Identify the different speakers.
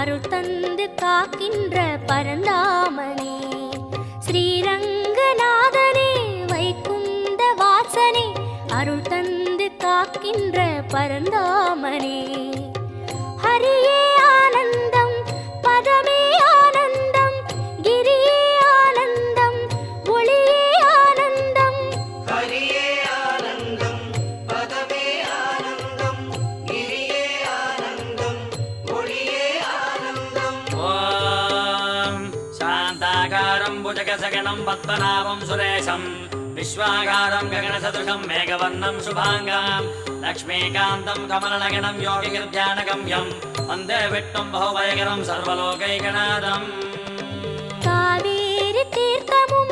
Speaker 1: அருள் தந்து காக்கின்ற பரந்தாமனே, ஸ்ரீரங்கநாதனே வைகுந்த வாசனே, அருள் தந்து காக்கின்ற பரந்தாமனே. ஹரியே ஆனந்தம் பதமே ஆனந்தம், கிரியே ஆனந்தம் ஒளியே ஆனந்தம்.
Speaker 2: ஹரியே ஆனந்தம் பதமே ஆனந்தம், கிரியே ஆனந்தம் ஒளியே ஆனந்தம்.
Speaker 3: ஓம் சாந்தாகாரம் புஜகசகணம் பத்மநாபம் சுரேஷம், விஸ்வாகாரம் ககனசதுஷம் மேகவர்ணம் சுபாங்காம், லக்ஷ்மீகாந்தம் கமலநகனம் யோகிகிருத்யானகம்யம், வந்தே விட்டும் பகுபயகரம் சர்வலோகைகநாதம்.
Speaker 1: காவேரி தீர்த்தமும்